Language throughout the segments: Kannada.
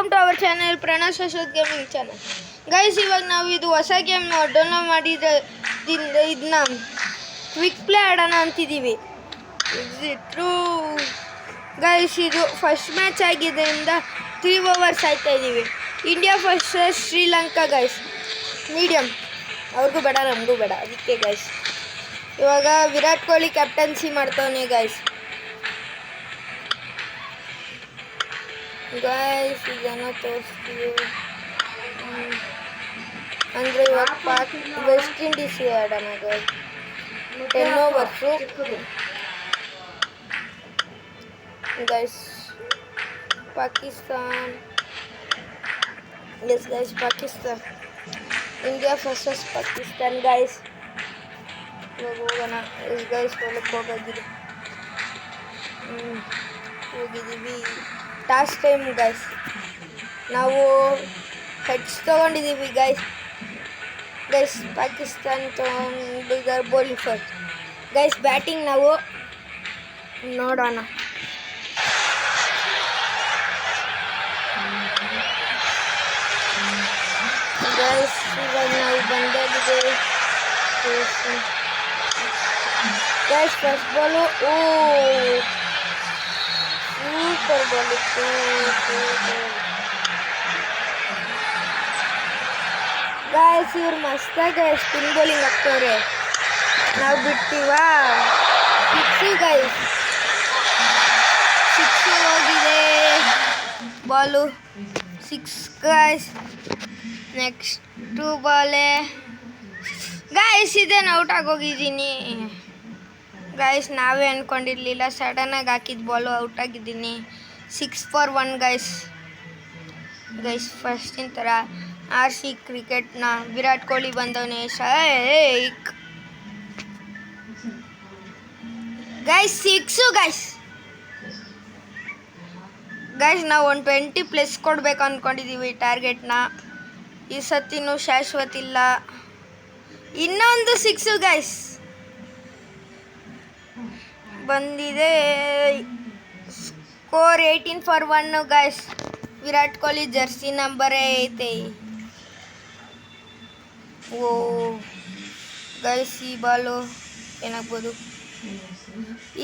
Welcome to our channel Pranas Yashod gaming channel. Guys, ಇವಾಗ ನಾವು ಇದು ಹೊಸ ಗೇಮ್ ಡೌನ್ಲೋಡ್ ಮಾಡಿದ್ರಿಂದ ಇದನ್ನ ಕ್ವಿಕ್ ಪ್ಲೇ ಆಡೋಣ ಅಂತಿದ್ದೀವಿ. ಟ್ರೂ ಗೈಸ್, ಇದು ಫಸ್ಟ್ ಮ್ಯಾಚ್ ಆಗಿದ್ದರಿಂದ 3 ಓವರ್ಸ್ ಆಯ್ತಾ ಇದ್ದೀವಿ. India first Sri Lanka guys, medium, ಅವ್ರಿಗೂ ಬೇಡ ನಮಗೂ ಬೇಡ, ಅದಕ್ಕೆ ಗೈಸ್ ಇವಾಗ ವಿರಾಟ್ ಕೊಹ್ಲಿ ಕ್ಯಾಪ್ಟನ್ಸಿ ಮಾಡ್ತವನೆ ಗೈಸ್. ಇದನ್ನು ತೋರಿಸ್ತೀವಿ ಅಂದರೆ ಇವಾಗ ವೆಸ್ಟ್ ಇಂಡೀಸ್ ಆಡೋಣ guys. 10 overs guys. Pakistan, yes guys, Pakistan. India versus Pakistan guys. ಇವಾಗ ಹೋಗೋಣ. ಎಸ್ ಗೈಸ್, ಹೊಲಕ್ಕೆ ಹೋಗಿದ್ದೀವಿ. Toss time guys. ನಾವು ಹೆಡ್ಸ್ ತೊಗೊಂಡಿದ್ದೀವಿ guys. Pakistan ತೊಗೊಂಡಿದ್ದಾರೆ bowling first guys. Batting ನಾವು ನೋಡೋಣ. ಗೈಸ್, ಇವಾಗ ನಾವು ಬಂದಾಗಿದೆ guys. First ball super ball ಇತ್ತು ಗೈಸ್. ಇವ್ರು ಮಸ್ತಾಗಿ ಸ್ಪಿನ್ ಬೌಲಿಂಗ್ ಹಾಕ್ತವ್ರೆ, ನಾವು ಬಿಡ್ತೀವಾ? ಸಿಕ್ಸು ಗೈಸ್, ಸಿಕ್ಸು ಹೋಗಿದೆ ಬಾಲು. 6 ಗೈಸ್. ನೆಕ್ಸ್ಟು ಬಾಲೆ ಗೈಸ್. ಇದೇನು ಔಟ್ ಆಗೋಗಿದ್ದೀನಿ ಗೈಸ್. ನಾವೇ ಅಂದ್ಕೊಂಡಿರಲಿಲ್ಲ, ಸಡನ್ನಾಗಿ ಹಾಕಿದ ಬಾಲು ಔಟ್ ಆಗಿದ್ದೀನಿ. 6 for 1 ಗೈಸ್. ಫಸ್ಟಿನ ಥರ RC ಕ್ರಿಕೆಟ್ನ ವಿರಾಟ್ ಕೊಹ್ಲಿ ಬಂದವನೇ ಶೈಕ್ ಗೈಸ್. 6 ಗೈಸ್. ನಾವು ಒಂದು 20+ ಕೊಡಬೇಕು ಅಂದ್ಕೊಂಡಿದ್ದೀವಿ ಟಾರ್ಗೆಟ್ನ. ಈ ಸತಿನೂ ಶಾಶ್ವತ ಇಲ್ಲ. ಇನ್ನೊಂದು 6 ಗೈಸ್ ಬಂದಿದೆ. Score 18 for 1 guys. Virat Kohli jersey ನಂಬರೇ ಐತೆ. ಓ ಗೈಸ್, ಈ ಬಾಲು ಏನಾಗ್ಬೋದು?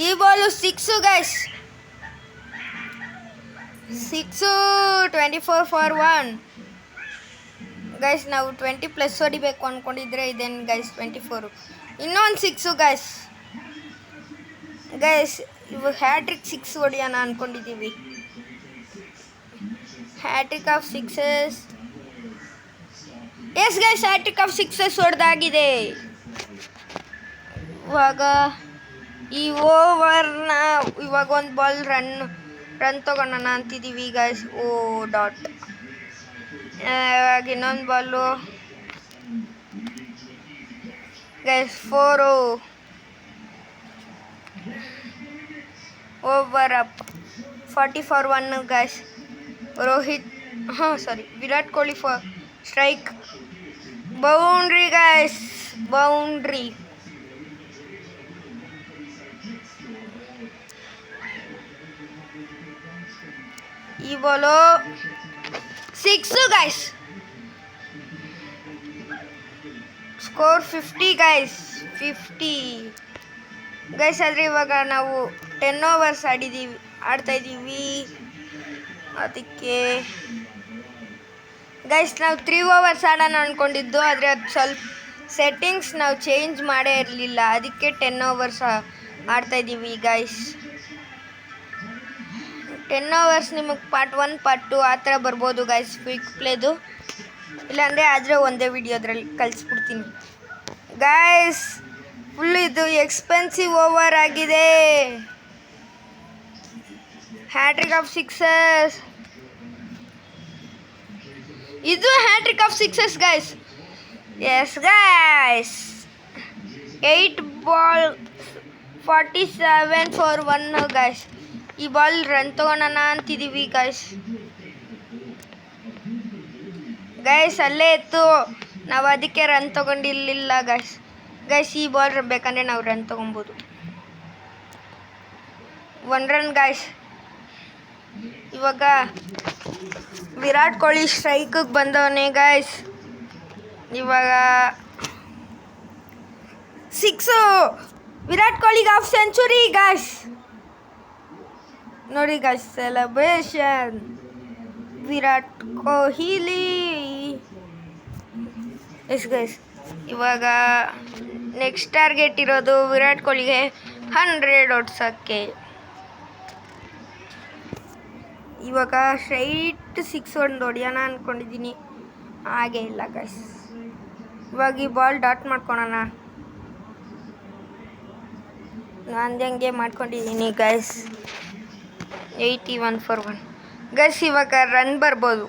ಈ ಬಾಲು 6 ಗೈಸ್. 6 24 for 1 guys. ನಾವು 20+ ಹೊಡಿಬೇಕು ಅಂದ್ಕೊಂಡಿದ್ರೆ ಇದೇನು ಗೈಸ್ 24. ಇನ್ನೊಂದು 6 ಗೈಸ್. ಇವಾಗ ಹ್ಯಾಟ್ರಿಕ್ 6 ಹೊಡಿಯೋಣ ಅಂದ್ಕೊಂಡಿದ್ದೀವಿ. Hattrick of 6s. Yes guys, hattrick of 6s ಹೊಡೆದಾಗಿದೆ. ಇವಾಗ ಈ ಓವರ್ನ ಇವಾಗ ಒಂದು ಬಾಲ್ ರನ್ ತೊಗೊಳೋಣ ಅಂತಿದ್ದೀವಿ ಗೈಸ್. ಡಾಟ್. ಇವಾಗ ಇನ್ನೊಂದು ball guys. 4 over up. 40 for 1 guys. Virat Kohli for strike. Boundary guys, boundary. ಈ ball 6 guys. Score 50 guys. 50 guys. ಆದರೆ ಇವಾಗ ನಾವು 10 ಓವರ್ಸ್ ಆಡ್ತಾ ಇದ್ದೀವಿ. ಅದಕ್ಕೆ ಗೈಸ್ ನಾವು 3 ಓವರ್ಸ್ ಆಡೋಣ ಅಂದ್ಕೊಂಡಿದ್ದು, ಆದರೆ ಅದು ಸ್ವಲ್ಪ ಸೆಟ್ಟಿಂಗ್ಸ್ ನಾವು ಚೇಂಜ್ ಮಾಡೇ ಇರಲಿಲ್ಲ. ಅದಕ್ಕೆ 10 ಓವರ್ಸ್ ಆಡ್ತಾಯಿದ್ದೀವಿ ಗೈಸ್. 10 ಓವರ್ಸ್ ನಿಮಗೆ ಪಾರ್ಟ್ 1 ಪಾರ್ಟ್ 2 ಆ ಥರ ಬರ್ಬೋದು ಗೈಸ್ ಕ್ವಿಕ್ ಪ್ಲೇದು. ಇಲ್ಲಾಂದರೆ ಆದರೆ ಒಂದೇ ವಿಡಿಯೋದ್ರಲ್ಲಿ ಕಳಿಸ್ಬಿಡ್ತೀನಿ ಗೈಸ್. ಫುಲ್ ಇದು ಎಕ್ಸ್ಪೆನ್ಸಿವ್ ಓವರ್ ಆಗಿದೆ. Hattrick of 6s. ಇದು hattrick of 6s guys. Yes guys. 8 ball 47 for 1 guys. ಈ ಬಾಲ್ ರನ್ ತೊಗೊಳೋಣ ಅಂತಿದ್ದೀವಿ ಗೈಸ್. ಅಲ್ಲೇ ಇತ್ತು, ನಾವು ಅದಕ್ಕೆ ರನ್ ತೊಗೊಂಡಿರಲಿಲ್ಲ ಗೈಸ್. ಈ ಬಾಲ್ ಬೇಕಂದರೆ ನಾವು ರನ್ ತೊಗೊಬೋದು. 1 ರನ್ ಗೈಸ್. ಇವಾಗ ವಿರಾಟ್ ಕೊಹ್ಲಿ ಸ್ಟ್ರೈಕಿಗೆ ಬಂದವನೇ ಗಾಯ್ಸ್. ಇವಾಗ ಸಿಕ್ಸು, ವಿರಾಟ್ ಕೊಹ್ಲಿಗೆ ಹಾಫ್ ಸೆಂಚುರಿ ಗಾಯ್ಸ್. ನೋಡಿ guys, celebration Virat Kohli. Yes guys, ಇವಾಗ ನೆಕ್ಸ್ಟ್ ಟಾರ್ಗೆಟ್ ಇರೋದು ವಿರಾಟ್ ಕೊಹ್ಲಿಗೆ 100 ಹೊಡ್ಸೋಕ್ಕೆ. ಇವಾಗ ಸ್ಟ್ರೈಟ್ 6 ಒಂದು ಹೊಡಿಯೋಣ ಅಂದ್ಕೊಂಡಿದ್ದೀನಿ, ಹಾಗೇ ಇಲ್ಲ ಗೈಸ್. ಇವಾಗ ಈ ಬಾಲ್ ಡಾಟ್ ಮಾಡ್ಕೊಳೋಣ, ನಾನು ಹಂಗೆ ಮಾಡ್ಕೊಂಡಿದ್ದೀನಿ ಗೈಸ್. 81 for 1 guys. ಇವಾಗ ರನ್ ಬರ್ಬೋದು,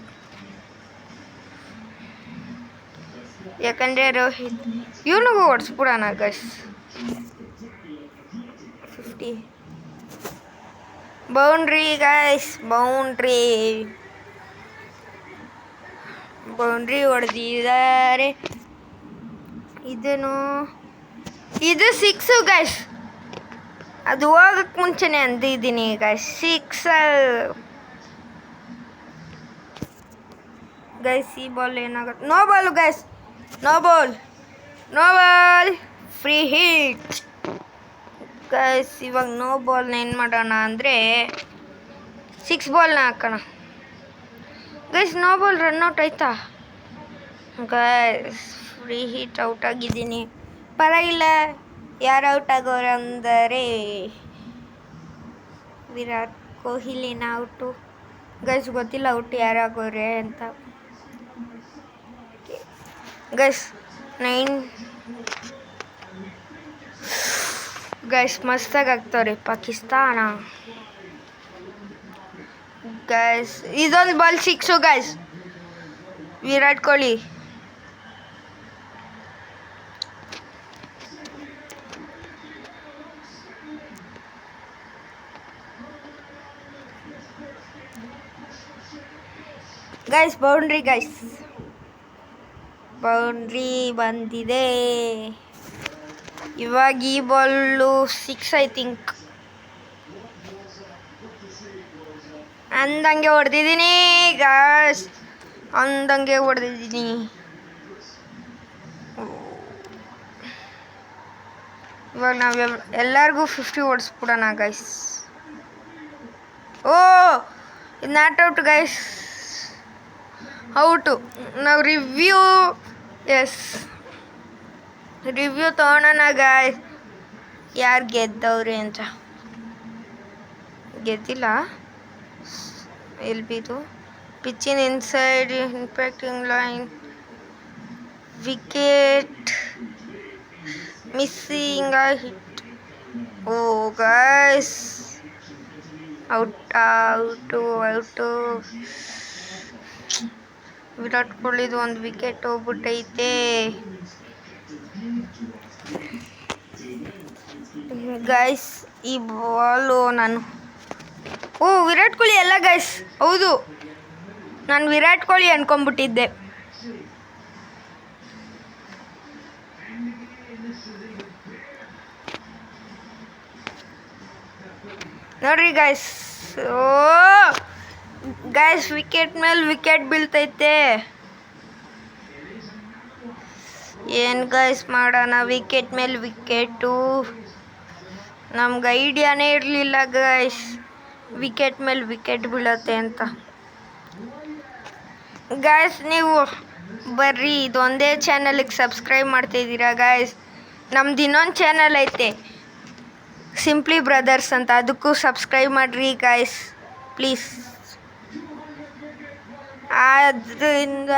ಯಾಕಂದರೆ ರೋಹಿತ್ ಇವನಿಗೂ ಹೊಡ್ಸ್ಬಿಡೋಣ ಗೈಸ್. 50 ಬೌಂಡ್ರಿ ಗೈಸ್, ಬೌಂಡ್ರಿ ಹೊಡೆದಿದ್ದಾರೆ. ಇದು 6 ಗೈಸ್. ಅದು ಹೋಗಕ್ಕೆ ಮುಂಚೆನೇ ಅಂದಿದ್ದೀನಿ ಗೈಸ್, 6 ಗೈಸ್. ಈ ಬಾಲ್ ಏನಾಗುತ್ತೆ? No ball guys, no ball, free hit guys. ಇವಾಗ ನೋ ಬಾಲ್ನ ಏನು ಮಾಡೋಣ ಅಂದರೆ 6 ಬಾಲ್ನ ಹಾಕೋಣ ಗೈಸ್. ನೋ ಬಾಲ್ ರನ್ಔಟ್ ಆಯ್ತಾ ಗೈಸ್? ಫ್ರೀ ಹಿಟ್ ಔಟ್ ಆಗಿದ್ದೀನಿ, ಪರವಾಗಿಲ್ಲ. ಯಾರು ಔಟ್ ಆಗೋರು ಅಂದರೆ ವಿರಾಟ್ ಕೊಹ್ಲಿನ ಔಟು ಗೈಸ್. ಗೊತ್ತಿಲ್ಲ ಔಟ್ ಯಾರು ಆಗೋರೆ ಅಂತ ಗೈಸ್. 9 ಗೈಸ್, ಮಸ್ತಾಗಿ ಆಗ್ತವ್ರೆ ಪಾಕಿಸ್ತಾನ ಗೈಸ್. ಇದೊಂದು ball 6 guys. Virat Kohli guys. Boundary guys, boundary ಬಂದಿದೆ. ಇವಾಗ ಈ ಬಾಲು 6 ಐ ಥಿಂಕ್. ಅಂದಂಗೆ ಹೊಡೆದಿದ್ದೀನಿ ಗೈಸ್, ಅಂದಂಗೆ ಹೊಡೆದಿದ್ದೀನಿ. ಇವಾಗ ನಾವು ಎಲ್ಲರಿಗೂ 50 ಹೊಡೆಸ್ಬಿಡೋಣ ಗೈಸ್. ಓ, ಇದು ನಾಟ್ ಔಟ್ ಗೈಸ್, ಔಟು. ನಾವು ರಿವ್ಯೂ ತೊಗೊಳೋಣ ಗಾಯ್ಸ್, ಯಾರು ಗೆದ್ದವ್ರೆ ಅಂತ. ಗೆದ್ದಿಲ್ಲ. ಎಲ್ಲಿ ಬಿದ್ದು? ಪಿಚ್ಚಿನ inside impacting line, wicket missing hit. Oh guys, out. Virat ಕೊಹ್ಲಿದು ಒಂದು ವಿಕೆಟ್ ಹೋಗ್ಬಿಟ್ಟೈತೆ ಗೈಸ್. ಈ ಬಾಲು ವಿರಾಟ್ ಕೊಹ್ಲಿ ಅಲ್ಲ ಗೈಸ್, ಹೌದು, ನಾನು ವಿರಾಟ್ ಕೊಹ್ಲಿ ಅನ್ಕೊಂಡ್ಬಿಟ್ಟಿದ್ದೆ. ನೋಡ್ರಿ ಗೈಸ್, ಗೈಸ್ ವಿಕೆಟ್ ಮೇಲೆ ವಿಕೆಟ್ ಬೀಳ್ತೈತೆ. ಏನು ಗೈಸ್ ಮಾಡೋಣ? ವಿಕೆಟ್ ಮೇಲೆ ವಿಕೆಟು. ನಮ್ಗೆ ಐಡಿಯಾನೇ ಇರಲಿಲ್ಲ ಗೈಸ್ ವಿಕೆಟ್ ಮೇಲೆ ವಿಕೆಟ್ ಬೀಳತ್ತೆ ಅಂತ. ಗೈಸ್, ನೀವು ಬರ್ರಿ ಇದೊಂದೇ ಚಾನಲಿಗೆ ಸಬ್ಸ್ಕ್ರೈಬ್ ಮಾಡ್ತಾಯಿದ್ದೀರಾ ಗೈಸ್. ನಮ್ದು ಇನ್ನೊಂದು ಚಾನಲ್ ಐತೆ, ಸಿಂಪ್ಲಿ ಬ್ರದರ್ಸ್ ಅಂತ, ಅದಕ್ಕೂ ಸಬ್ಸ್ಕ್ರೈಬ್ ಮಾಡಿರಿ ಗೈಸ್ ಪ್ಲೀಸ್. ಅದರಿಂದ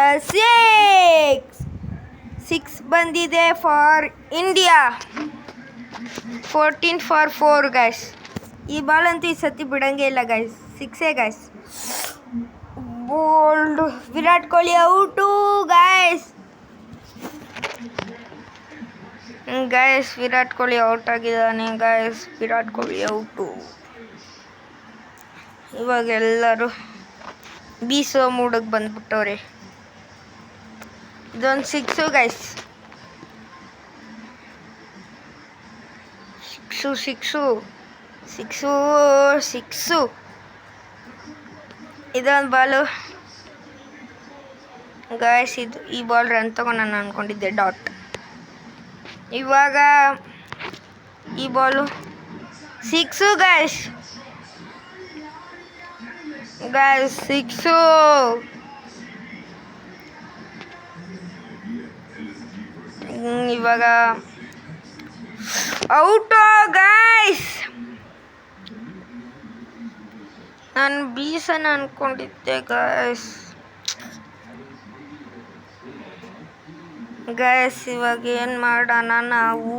6 ಬಂದಿದೆ ಫಾರ್ ಇಂಡಿಯಾ. 14 for 4 guys. ಈ ಬಾಲ್ ಅಂತೂ ಈ ಸತಿ ಬಿಡಂಗೆ ಇಲ್ಲ guys, 6 guys. Bold. Virat Kohli out guys. Virat Kohli out ಆಗಿದ್ದಾನೆ ಗೈಸ್. ವಿರಾಟ್ ಕೊಹ್ಲಿ ಔಟು. ಇವಾಗ ಎಲ್ಲರೂ ಬೀಸೋ ಮೂಡಿಗೆ ಬಂದ್ಬಿಟ್ಟವ್ರೆ. ಇದೊಂದು 6 ಗೈಸ್. 6 ಇದೊಂದು ಬಾಲು ಗೈಸ್ ಇದು ಈ ಬಾಲ್ ರನ್ ತಗೊಂಡು ನಾನು ಅಂದ್ಕೊಂಡಿದ್ದೆ ಡಾಟ್. ಇವಾಗ ಈ ಬಾಲು ಸಿಕ್ಸು ಗೈಸ್ ಸಿಕ್ಸು. ಇವಾಗ ಔಟು ಗೈಸ್. ನಾನು ಬೀಸನ ಅಂದ್ಕೊಂಡಿದ್ದೆ ಗೈಸ್ ಇವಾಗ ಏನು ಮಾಡೋಣ ನಾವು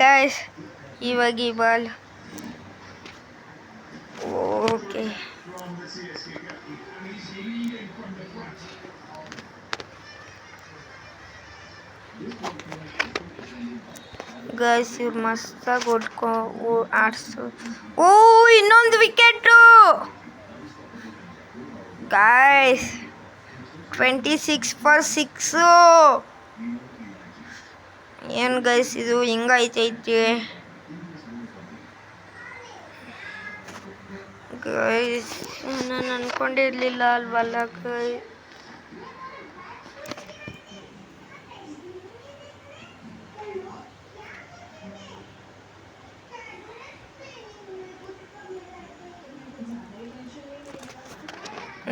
ಗೈಸ್. ಇವಾಗ ಈ ಬಾಲ್ ಓಕೆ. ಗೈಸ್ ಇವ್ರು ಮಸ್ತಾಗಿ ಆಡ್ಸು. ಓ ಇನ್ನೊಂದು ವಿಕೆಟು ಗೈಸ್. 26 for 6. ಏನು ಗೈಸ್ ಇದು ಹಿಂಗೈತೈತೆ ಗೈಸ್. ನಾನು ಅಂದ್ಕೊಂಡಿರಲಿಲ್ಲ ಅಲ್ವಲ್ಲ ಗೈಸ್.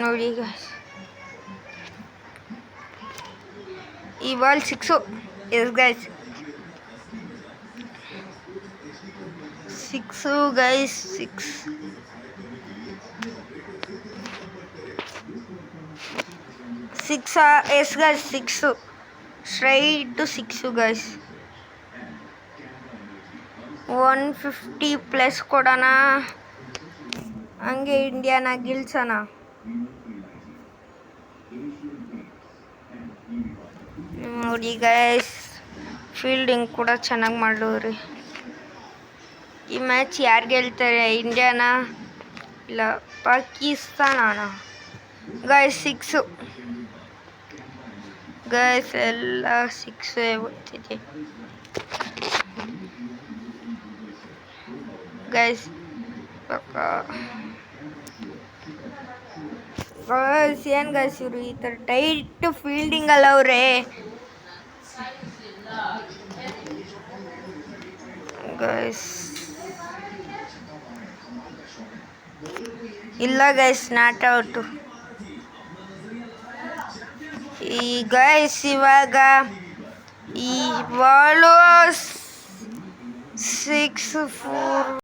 ನೋಡಿ ಗೈಸ್ ಈ ball six. Yes guys six guys. Six yes guys six. Straight six guys. 150+ ಕೊಡೋಣ, ಹಂಗೆ ಇಂಡಿಯಾನ ಗೆಲ್ಸೋಣ. ನೋಡಿ ಗೈಸ್ ಫೀಲ್ಡಿಂಗ್ ಕೂಡ ಚೆನ್ನಾಗಿ ಮಾಡೋರಿ. ಈ ಮ್ಯಾಚ್ ಯಾರು ಗೆಲ್ತಾರೆ, ಇಂಡಿಯಾನ ಇಲ್ಲ ಪಾಕಿಸ್ತಾನ ಗೈಸ್? ಸಿಕ್ಸು ಗೈಸ್ ಎಲ್ಲ ಸಿಕ್ಸೇ ಬರ್ತಿದೆ ಗೈಸ್. ಗೈಸ್ ಏನು ಗೈಸ್ ಇವರು ಈ ಥರ ಟೈಟ್ ಫೀಲ್ಡಿಂಗ್ ಅಲ್ಲ ಅವರೇ ಗೈಸ್. ಇಲ್ಲ ಗೈಸ್ ನಾಟ್ ಔಟು. ಈ ಗೈಸ್ ಇವಾಗ ಈ ಬಾಲು 6-4